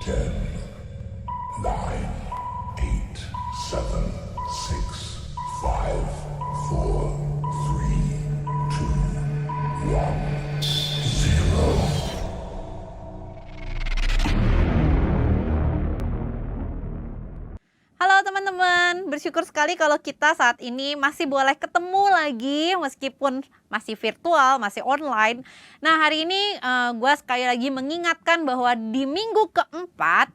10, 9, 8, 7, 6, 5, 4, 3, 2, 1, 0. Halo teman-teman, bersyukur sekali kalau kita saat ini masih boleh ketemu lagi meskipun masih virtual, masih online. Nah hari ini gue sekali lagi mengingatkan bahwa di minggu keempat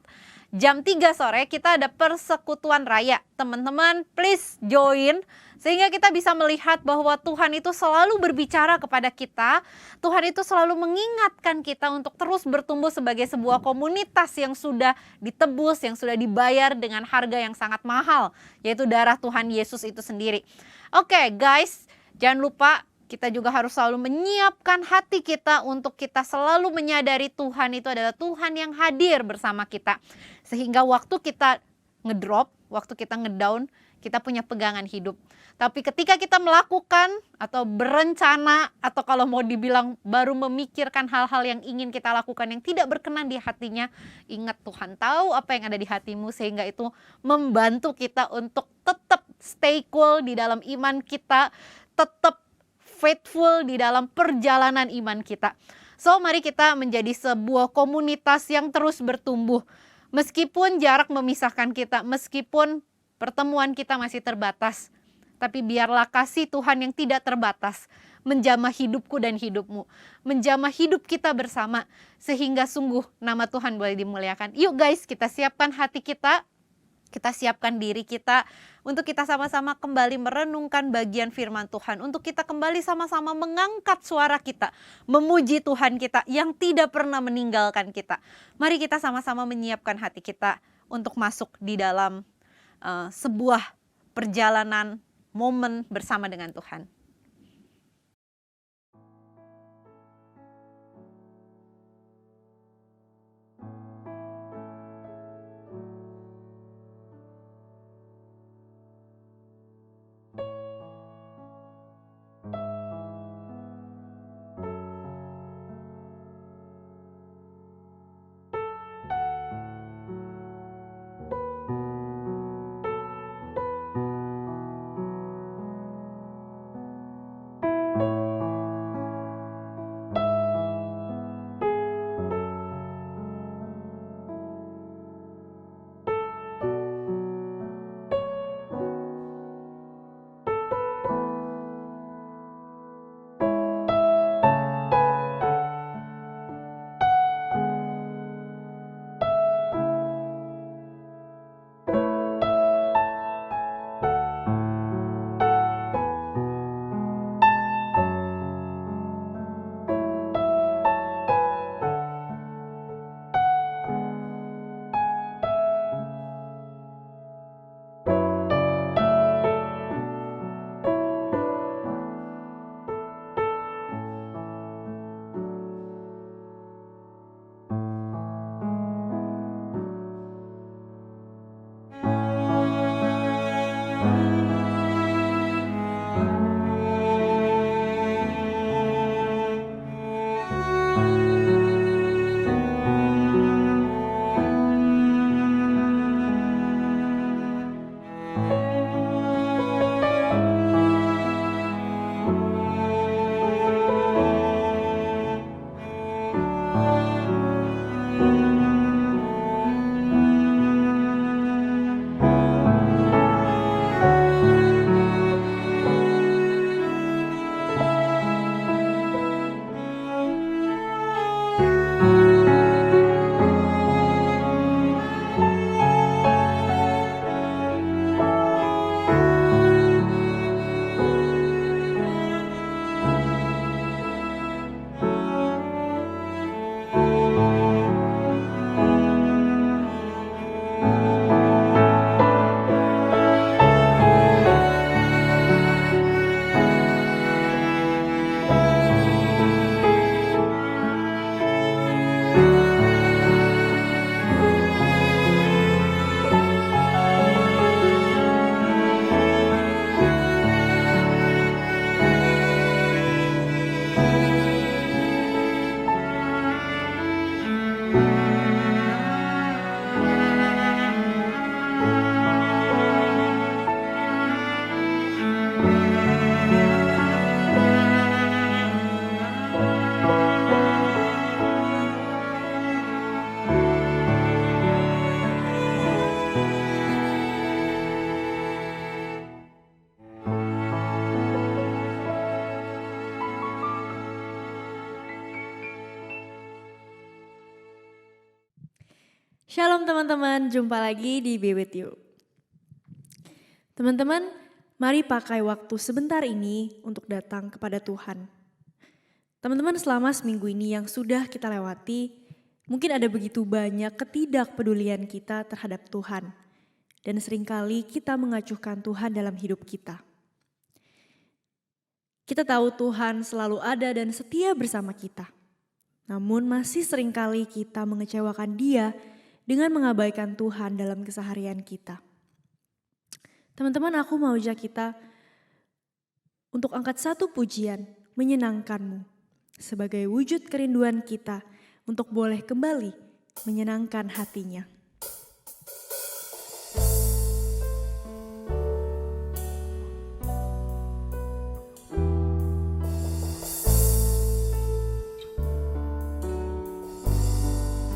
jam 3 sore kita ada persekutuan raya. Teman-teman please join sehingga kita bisa melihat bahwa Tuhan itu selalu berbicara kepada kita. Tuhan itu selalu mengingatkan kita untuk terus bertumbuh sebagai sebuah komunitas yang sudah ditebus, yang sudah dibayar dengan harga yang sangat mahal, yaitu darah Tuhan Yesus itu sendiri. Oke guys, jangan lupa kita juga harus selalu menyiapkan hati kita untuk kita selalu menyadari Tuhan itu adalah Tuhan yang hadir bersama kita. Sehingga waktu kita ngedrop, waktu kita ngedown, kita punya pegangan hidup. Tapi ketika kita melakukan atau berencana atau kalau mau dibilang baru memikirkan hal-hal yang ingin kita lakukan yang tidak berkenan di hatinya, ingat Tuhan tahu apa yang ada di hatimu sehingga itu membantu kita untuk tetap stay cool di dalam iman kita, tetap faithful di dalam perjalanan iman kita. So mari kita menjadi sebuah komunitas yang terus bertumbuh. Meskipun jarak memisahkan kita, meskipun pertemuan kita masih terbatas, tapi biarlah kasih Tuhan yang tidak terbatas menjamah hidupku dan hidupmu, menjamah hidup kita bersama, sehingga sungguh nama Tuhan boleh dimuliakan. Yuk guys, kita siapkan hati kita siapkan diri kita untuk kita sama-sama kembali merenungkan bagian firman Tuhan, untuk kita kembali sama-sama mengangkat suara kita, memuji Tuhan kita yang tidak pernah meninggalkan kita. Mari kita sama-sama menyiapkan hati kita untuk masuk di dalam sebuah perjalanan momen bersama dengan Tuhan. Shalom teman-teman, jumpa lagi di Be With You. Teman-teman, mari pakai waktu sebentar ini untuk datang kepada Tuhan. Teman-teman, selama seminggu ini yang sudah kita lewati, mungkin ada begitu banyak ketidakpedulian kita terhadap Tuhan. Dan seringkali kita mengacuhkan Tuhan dalam hidup kita. Kita tahu Tuhan selalu ada dan setia bersama kita. Namun masih seringkali kita mengecewakan Dia dengan mengabaikan Tuhan dalam keseharian kita. Teman-teman, aku mau ajak kita untuk angkat satu pujian menyenangkanmu sebagai wujud kerinduan kita untuk boleh kembali menyenangkan hatinya.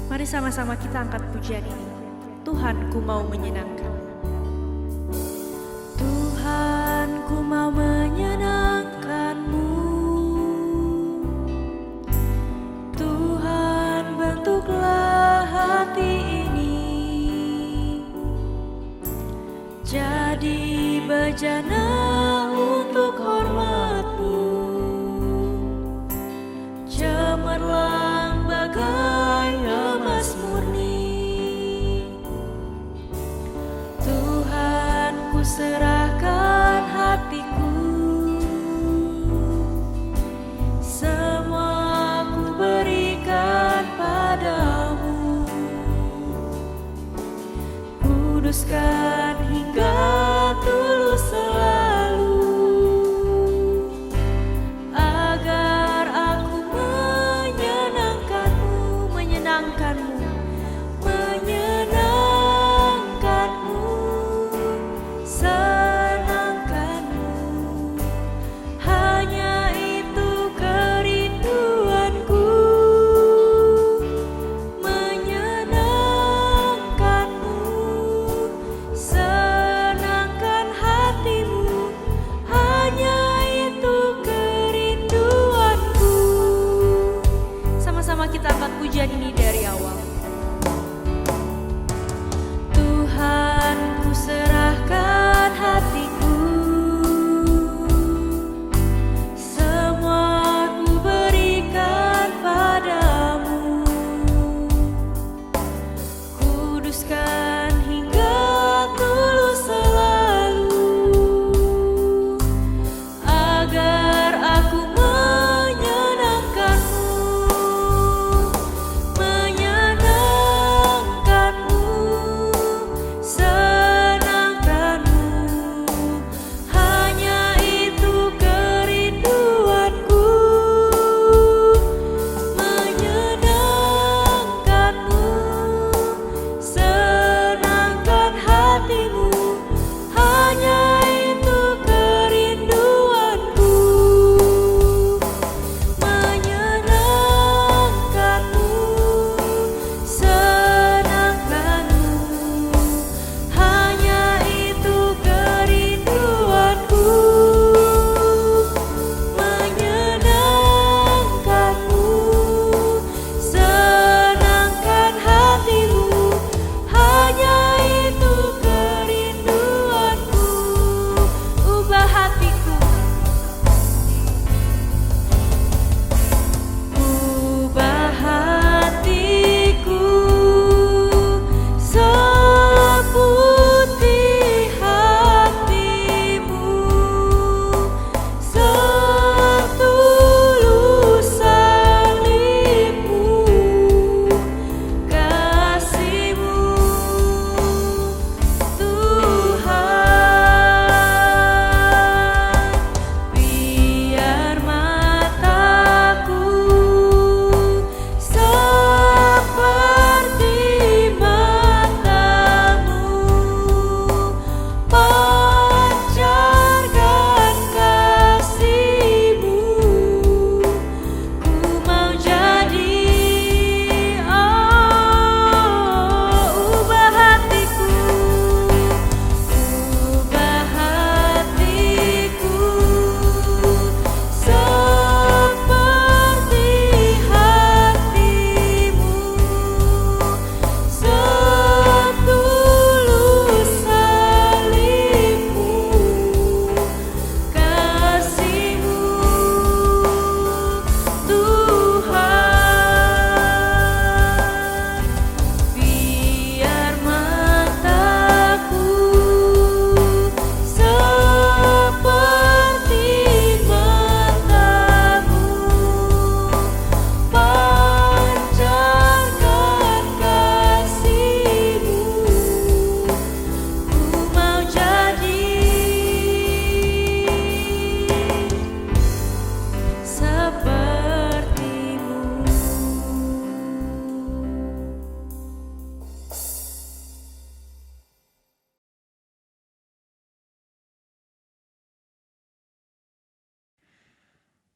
Mari sama-sama kita angkat pujian ini. Tuhan, ku mau menyenangkan. Tuhan, ku mau menyenangkan-Mu. Tuhan, bentuklah hati ini jadi bejana untuk hormat-Mu. Cemerlang bagai emas murni. Tuhan, ku serahkan hatiku. Semua ku berikan padamu. Kuduskan hingga tulus selalu. Agar aku menyenangkanmu, senangkanmu. Hanya itu kerinduanku. Menyenangkanmu, senangkan hatimu. Hanya itu kerinduanku. Sama-sama kita angkat pujian ini dari awal.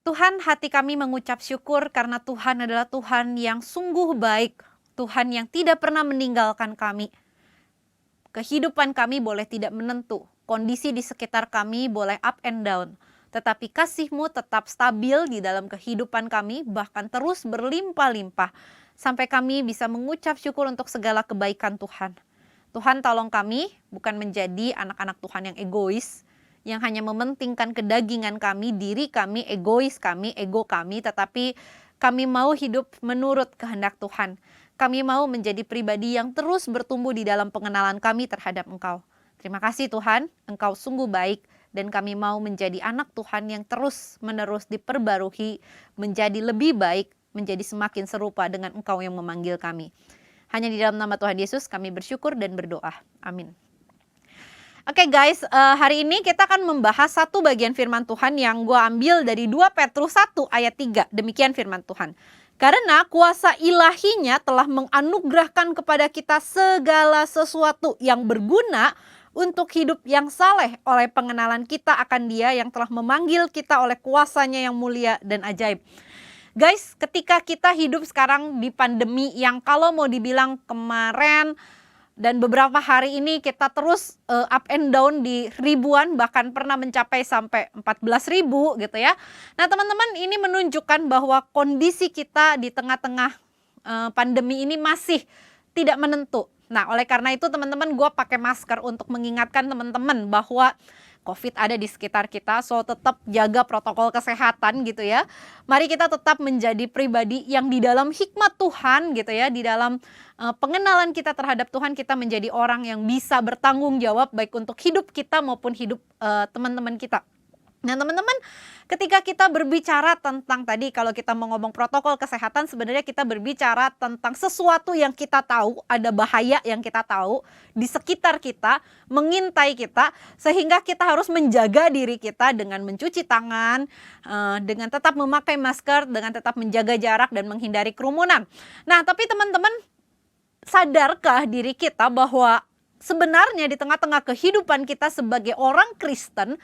Tuhan, hati kami mengucap syukur karena Tuhan adalah Tuhan yang sungguh baik, Tuhan yang tidak pernah meninggalkan kami. Kehidupan kami boleh tidak menentu, kondisi di sekitar kami boleh up and down, tetapi kasih-Mu tetap stabil di dalam kehidupan kami, bahkan terus berlimpah-limpah, sampai kami bisa mengucap syukur untuk segala kebaikan Tuhan. Tuhan, tolong kami bukan menjadi anak-anak Tuhan yang egois, yang hanya mementingkan kedagingan kami, diri kami, egois kami, ego kami, tetapi kami mau hidup menurut kehendak Tuhan. Kami mau menjadi pribadi yang terus bertumbuh di dalam pengenalan kami terhadap Engkau. Terima kasih Tuhan, Engkau sungguh baik, dan kami mau menjadi anak Tuhan yang terus-menerus diperbarui, menjadi lebih baik, menjadi semakin serupa dengan Engkau yang memanggil kami. Hanya di dalam nama Tuhan Yesus kami bersyukur dan berdoa. Amin. Oke guys, hari ini kita akan membahas satu bagian firman Tuhan yang gue ambil dari 2 Petrus 1 ayat 3. Demikian firman Tuhan. Karena kuasa ilahinya telah menganugerahkan kepada kita segala sesuatu yang berguna untuk hidup yang saleh oleh pengenalan kita akan Dia yang telah memanggil kita oleh kuasanya yang mulia dan ajaib. Guys, ketika kita hidup sekarang di pandemi yang kalau mau dibilang kemarin dan beberapa hari ini kita terus up and down di ribuan, bahkan pernah mencapai sampai 14.000 gitu ya. Nah teman-teman, ini menunjukkan bahwa kondisi kita di tengah-tengah pandemi ini masih tidak menentu. Nah oleh karena itu teman-teman, gue pakai masker untuk mengingatkan teman-teman bahwa COVID ada di sekitar kita, so tetap jaga protokol kesehatan gitu ya. Mari kita tetap menjadi pribadi yang di dalam hikmat Tuhan gitu ya, di dalam pengenalan kita terhadap Tuhan, kita menjadi orang yang bisa bertanggung jawab baik untuk hidup kita maupun hidup teman-teman kita. Nah teman-teman, ketika kita berbicara tentang tadi, kalau kita mau ngomong protokol kesehatan, sebenarnya kita berbicara tentang sesuatu yang kita tahu, ada bahaya yang kita tahu di sekitar kita, mengintai kita, sehingga kita harus menjaga diri kita dengan mencuci tangan, dengan tetap memakai masker, dengan tetap menjaga jarak dan menghindari kerumunan. Nah tapi teman-teman, sadarkah diri kita bahwa sebenarnya di tengah-tengah kehidupan kita sebagai orang Kristen,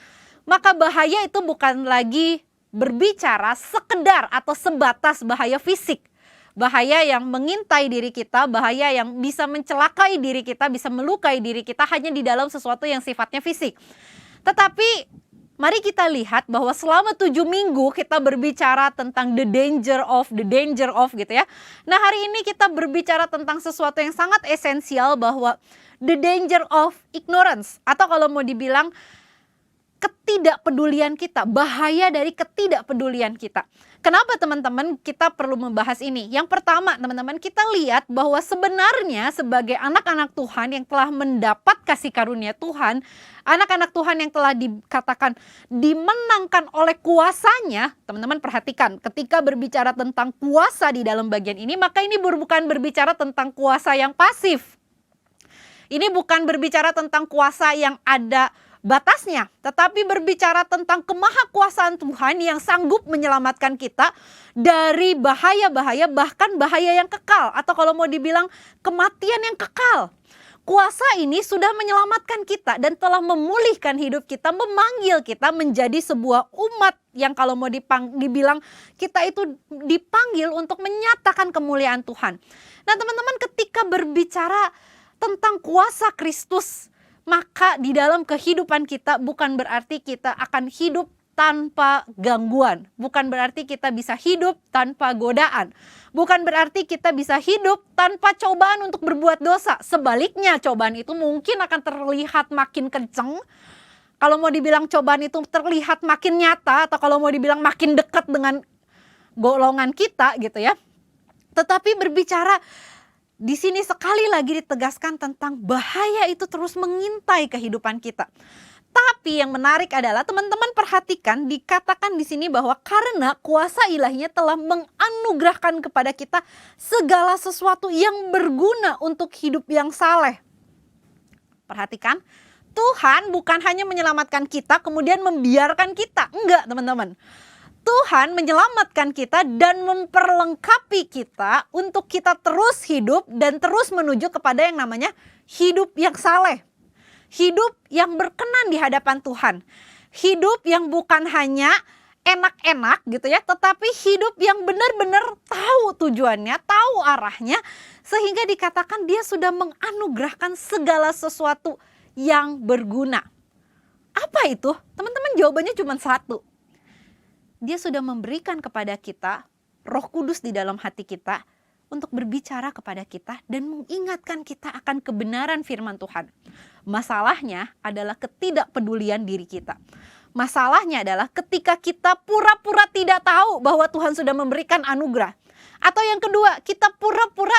maka bahaya itu bukan lagi berbicara sekedar atau sebatas bahaya fisik. Bahaya yang mengintai diri kita, bahaya yang bisa mencelakai diri kita, bisa melukai diri kita hanya di dalam sesuatu yang sifatnya fisik. Tetapi mari kita lihat bahwa selama 7 minggu kita berbicara tentang the danger of gitu ya. Nah hari ini kita berbicara tentang sesuatu yang sangat esensial, bahwa the danger of ignorance, atau kalau mau dibilang ketidakpedulian kita, bahaya dari ketidakpedulian kita. Kenapa teman-teman kita perlu membahas ini? Yang pertama teman-teman, kita lihat bahwa sebenarnya sebagai anak-anak Tuhan yang telah mendapat kasih karunia Tuhan, anak-anak Tuhan yang telah dikatakan dimenangkan oleh kuasanya, teman-teman perhatikan, ketika berbicara tentang kuasa di dalam bagian ini, maka ini bukan berbicara tentang kuasa yang pasif. Ini bukan berbicara tentang kuasa yang ada batasnya, tetapi berbicara tentang kemahakuasaan Tuhan yang sanggup menyelamatkan kita dari bahaya-bahaya, bahkan bahaya yang kekal, atau kalau mau dibilang kematian yang kekal. Kuasa ini sudah menyelamatkan kita dan telah memulihkan hidup kita, memanggil kita menjadi sebuah umat yang kalau mau dibilang kita itu dipanggil untuk menyatakan kemuliaan Tuhan. Nah teman-teman, ketika berbicara tentang kuasa Kristus, maka di dalam kehidupan kita bukan berarti kita akan hidup tanpa gangguan. Bukan berarti kita bisa hidup tanpa godaan. Bukan berarti kita bisa hidup tanpa cobaan untuk berbuat dosa. Sebaliknya, cobaan itu mungkin akan terlihat makin kenceng. Kalau mau dibilang cobaan itu terlihat makin nyata, atau kalau mau dibilang makin dekat dengan golongan kita gitu ya. Tetapi berbicara di sini sekali lagi ditegaskan tentang bahaya itu terus mengintai kehidupan kita. Tapi yang menarik adalah teman-teman perhatikan, dikatakan di sini bahwa karena kuasa ilahinya telah menganugerahkan kepada kita segala sesuatu yang berguna untuk hidup yang saleh. Perhatikan, Tuhan bukan hanya menyelamatkan kita kemudian membiarkan kita. Enggak teman-teman. Tuhan menyelamatkan kita dan memperlengkapi kita untuk kita terus hidup dan terus menuju kepada yang namanya hidup yang saleh. Hidup yang berkenan di hadapan Tuhan. Hidup yang bukan hanya enak-enak gitu ya, tetapi hidup yang benar-benar tahu tujuannya, tahu arahnya, sehingga dikatakan dia sudah menganugerahkan segala sesuatu yang berguna. Apa itu? Teman-teman, jawabannya cuma satu. Dia sudah memberikan kepada kita Roh Kudus di dalam hati kita untuk berbicara kepada kita dan mengingatkan kita akan kebenaran firman Tuhan. Masalahnya adalah ketidakpedulian diri kita. Masalahnya adalah ketika kita pura-pura tidak tahu bahwa Tuhan sudah memberikan anugerah. Atau yang kedua, kita pura-pura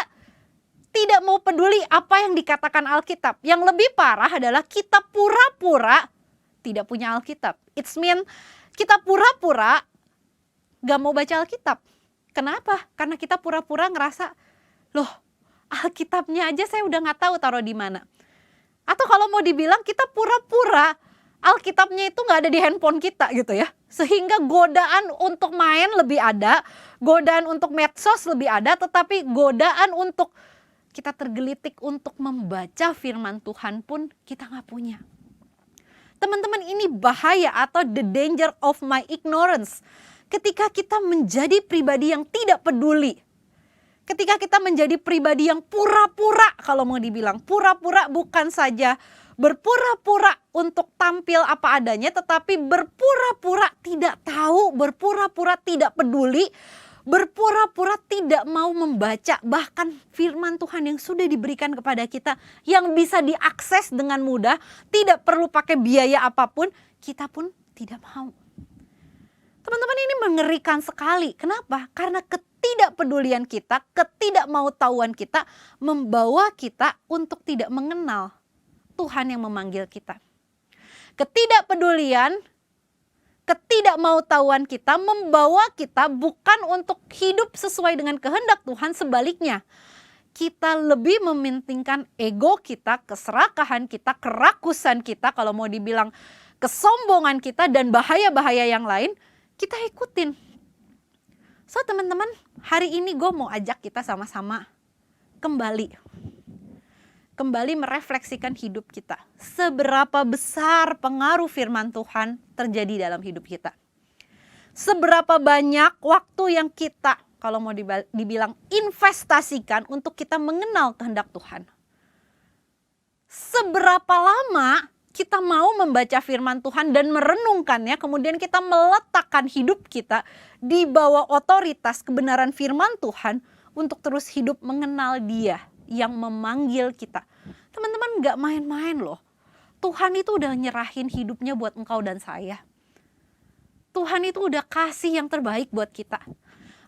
tidak mau peduli apa yang dikatakan Alkitab. Yang lebih parah adalah kita pura-pura tidak punya Alkitab. It's mean kita pura-pura gak mau baca Alkitab. Kenapa? Karena kita pura-pura ngerasa, loh Alkitabnya aja saya udah gak tahu taruh di mana. Atau kalau mau dibilang kita pura-pura Alkitabnya itu gak ada di handphone kita gitu ya. Sehingga godaan untuk main lebih ada, godaan untuk medsos lebih ada, tetapi godaan untuk kita tergelitik untuk membaca firman Tuhan pun kita gak punya. Teman-teman, ini bahaya atau the danger of my ignorance. Ketika kita menjadi pribadi yang tidak peduli. Ketika kita menjadi pribadi yang pura-pura, kalau mau dibilang pura-pura, bukan saja berpura-pura untuk tampil apa adanya, tetapi berpura-pura tidak tahu, berpura-pura tidak peduli, berpura-pura tidak mau membaca bahkan firman Tuhan yang sudah diberikan kepada kita, yang bisa diakses dengan mudah, tidak perlu pakai biaya apapun, kita pun tidak mau. Teman-teman, ini mengerikan sekali. Kenapa? Karena ketidakpedulian kita, ketidakmautahuan kita membawa kita untuk tidak mengenal Tuhan yang memanggil kita. Ketidakpedulian, ketidakmautahuan kita membawa kita bukan untuk hidup sesuai dengan kehendak Tuhan, sebaliknya. Kita lebih mementingkan ego kita, keserakahan kita, kerakusan kita, kalau mau dibilang kesombongan kita dan bahaya-bahaya yang lain, kita ikutin. So teman-teman, hari ini gue mau ajak kita sama-sama kembali merefleksikan hidup kita. Seberapa besar pengaruh firman Tuhan terjadi dalam hidup kita. Seberapa banyak waktu yang kita, kalau mau dibilang, investasikan untuk kita mengenal kehendak Tuhan. Seberapa lama kita mau membaca firman Tuhan dan merenungkannya, kemudian kita meletakkan hidup kita di bawah otoritas kebenaran firman Tuhan untuk terus hidup mengenal Dia yang memanggil kita. Teman-teman, gak main-main loh. Tuhan itu udah nyerahin hidupnya buat engkau dan saya. Tuhan itu udah kasih yang terbaik buat kita.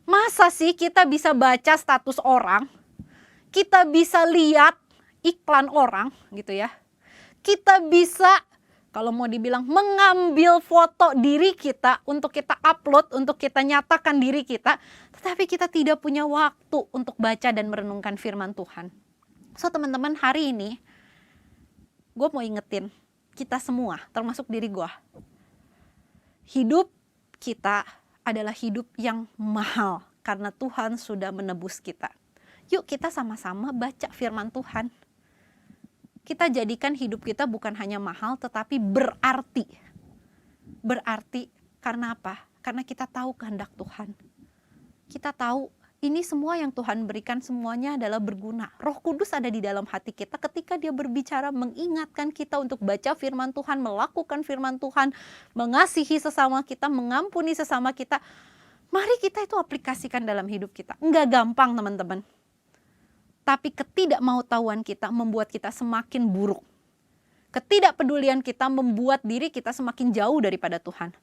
Masa sih kita bisa baca status orang, kita bisa lihat iklan orang gitu ya. Kita bisa, kalau mau dibilang, mengambil foto diri kita untuk kita upload, untuk kita nyatakan diri kita, tetapi kita tidak punya waktu untuk baca dan merenungkan firman Tuhan. So teman-teman, hari ini gue mau ingetin kita semua, termasuk diri gue. Hidup kita adalah hidup yang mahal karena Tuhan sudah menebus kita. Yuk kita sama-sama baca firman Tuhan. Kita jadikan hidup kita bukan hanya mahal tetapi berarti. Berarti karena apa? Karena kita tahu kehendak Tuhan. Kita tahu ini semua yang Tuhan berikan semuanya adalah berguna. Roh Kudus ada di dalam hati kita ketika Dia berbicara mengingatkan kita untuk baca firman Tuhan, melakukan firman Tuhan, mengasihi sesama kita, mengampuni sesama kita. Mari kita itu aplikasikan dalam hidup kita. Enggak gampang teman-teman. Tapi ketidakmautahuan kita membuat kita semakin buruk. Ketidakpedulian kita membuat diri kita semakin jauh daripada Tuhan.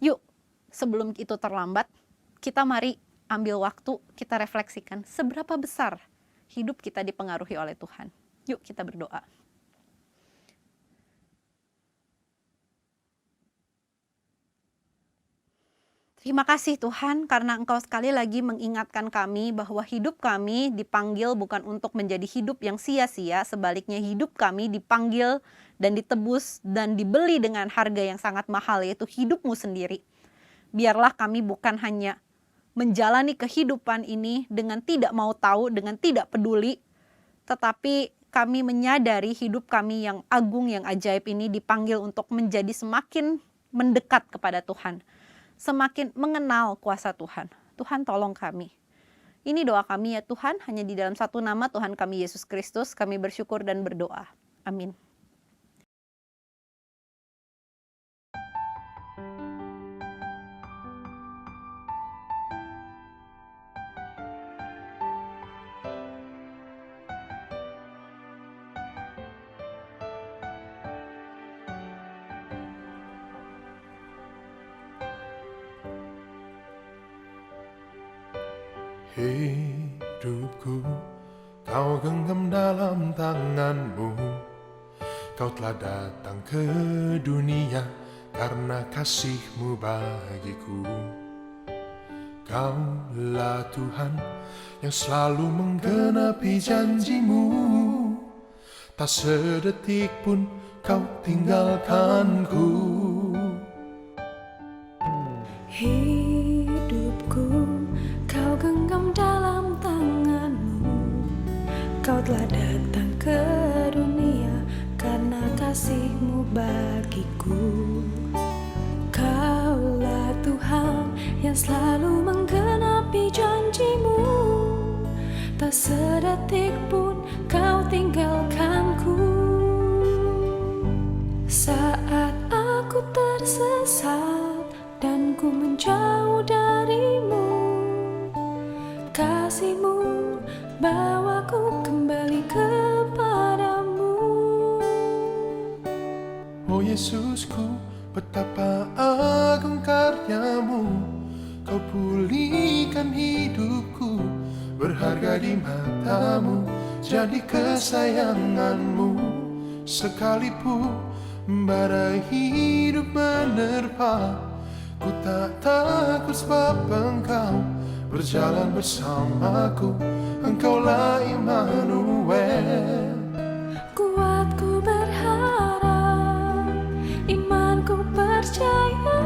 Yuk, sebelum itu terlambat, kita mari ambil waktu, kita refleksikan seberapa besar hidup kita dipengaruhi oleh Tuhan. Yuk kita berdoa. Terima kasih Tuhan karena Engkau sekali lagi mengingatkan kami bahwa hidup kami dipanggil bukan untuk menjadi hidup yang sia-sia. Sebaliknya hidup kami dipanggil dan ditebus dan dibeli dengan harga yang sangat mahal, yaitu hidup-Mu sendiri. Biarlah kami bukan hanya menjalani kehidupan ini dengan tidak mau tahu, dengan tidak peduli, tetapi kami menyadari hidup kami yang agung, yang ajaib ini dipanggil untuk menjadi semakin mendekat kepada Tuhan. semakin mengenal kuasa Tuhan. Tuhan tolong kami. Ini doa kami ya Tuhan, hanya di dalam satu nama Tuhan kami Yesus Kristus, kami bersyukur dan berdoa. Amin. Hidupku kau genggam dalam tanganmu. Kau telah datang ke dunia karena kasih-Mu bagiku. Kaulah Tuhan yang selalu menggenapi janji-Mu. Tak sedetik pun kau tinggalkanku. Hidupku kau genggam dalam tanganmu. Kau telah datang ke dunia karena kasih-Mu bagiku. Kaulah Tuhan yang selalu menggenapi janji-Mu. Tak sedetik pun kau tinggalkanku. Saat aku tersesat dan ku menjauh darimu, kasih-Mu bawaku kembali kepadamu. Oh Yesusku, betapa agung karya-Mu. Kau pulihkan hidupku, berharga di mata-Mu, jadi kesayangan-Mu. Sekalipun badai hidup menerpa, ku tak takut sebab Engkau berjalan bersamaku. Engkaulah Immanuel. Kuatku berharap, imanku percaya,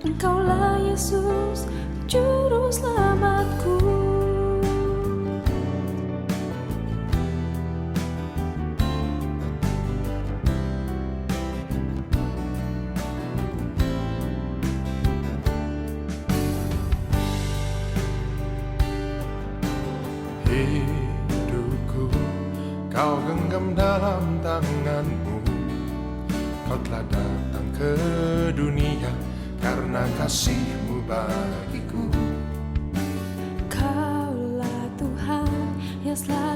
Engkaulah Yesus, Juru Selamatku. Hidupku kau genggam dalam tangan-Mu. Kau telah datang ke dunia karena kasih-Mu bagiku. Kaulah Tuhan yang selalu